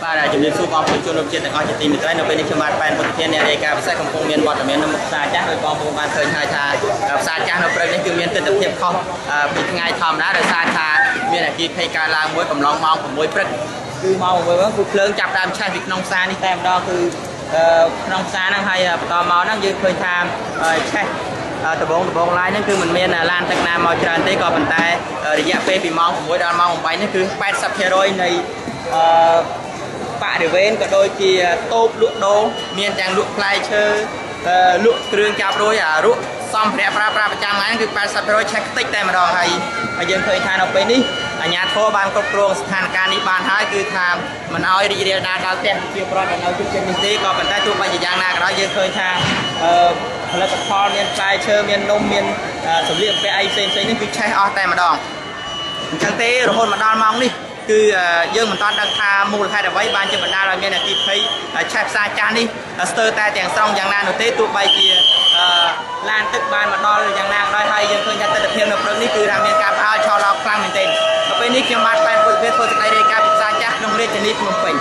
បាទជំរាបសួរបងប្អូនជនរួមជាតិទាំងអស់ជាទីមេត្រីនៅពេលនេះខ្ញុំបានបែនពុទ្ធធានអ្នករាយការណ៍ពិសេសកំពុងមានវត្តមាននៅមុខផ្សារចាស់ដោយបងប្អូនបានឃើញហើយថាផ្សារចាស់នៅព្រឹកនេះគឺមានទិដ្ឋភាពខុសពីថ្ងៃធម្មតាដោយសារថាមានអគ្គិភ័យកើតឡើងមួយកំឡុងម៉ោង6ព្រឹកគឺម៉ោង6ហ្នឹងគឺភ្លើងចាប់ដើមឆេះពីក្នុងផ្សារនេះតែម្ដងគឺក្នុងផ្សារហ្នឹងហើយបន្តមកហ្នឹងយើងឃើញថាឆេះដបងឡាយហ្នឹងគឺមិនមានឡានទឹកណាមកច្រើនទេក៏ប៉ុន្តែរយៈពេលពីម៉ោង6ដល់ម៉ោង8នេះគឺ80%នៃបរិវេណក៏ដូចជាតូបលក់ដូរមានទាំងលក់ផ្លែឈើលក់គ្រឿងចាប់រួយលក់សម្ភារៈប្រើប្រាស់ប្រចាំថ្ងៃគឺ80%ឆេះខ្ទេចតែម្ដងហើយយើងឃើញថានៅពេលនេះអាជ្ញាធរបានគ្រប់គ្រងស្ថានភាពនេះបានហើយគឺថាមិនឲ្យរីករាលដាលដល់ផ្ទះប្រជាពលរដ្ឋនៅជិតៗនេះទេក៏ប៉ុន្តែទោះបីជាយ៉ាងណាក៏ដោយយើងឃើញថាផលិតផលមានផ្លែឈើមាននំមានសម្លៀកបំពាក់អីផ្សេងៗនេះគឺឆេះអស់តែម្ដងអញ្ចឹងទេរហូតមកដល់ម៉ោងនេះគឺយើងមិនទាន់ដឹងថាមូលហេតុអ្វីបានជាបណ្ដាលឲ្យមានអគ្គិភ័យឆេះផ្សារចាស់នេះស្ទើរតែទាំងស្រុងយ៉ាងណានោះទេទោះបីជាឡានទឹកបានមកដល់យ៉ាងណាក៏ដោយហើយយើងឃើញថាទិដ្ឋភាពនៅព្រឹកនេះគឺថាមានការផ្អើលឆោឡោខ្លាំងមែនទែនដល់ពេលនេះខ្ញុំបានបែបពុទ្ធវិទ្យាធ្វើសេចក្តីរាយការណ៍ពីផ្សារចាស់ក្នុងរាជធានីភ្នំពេញ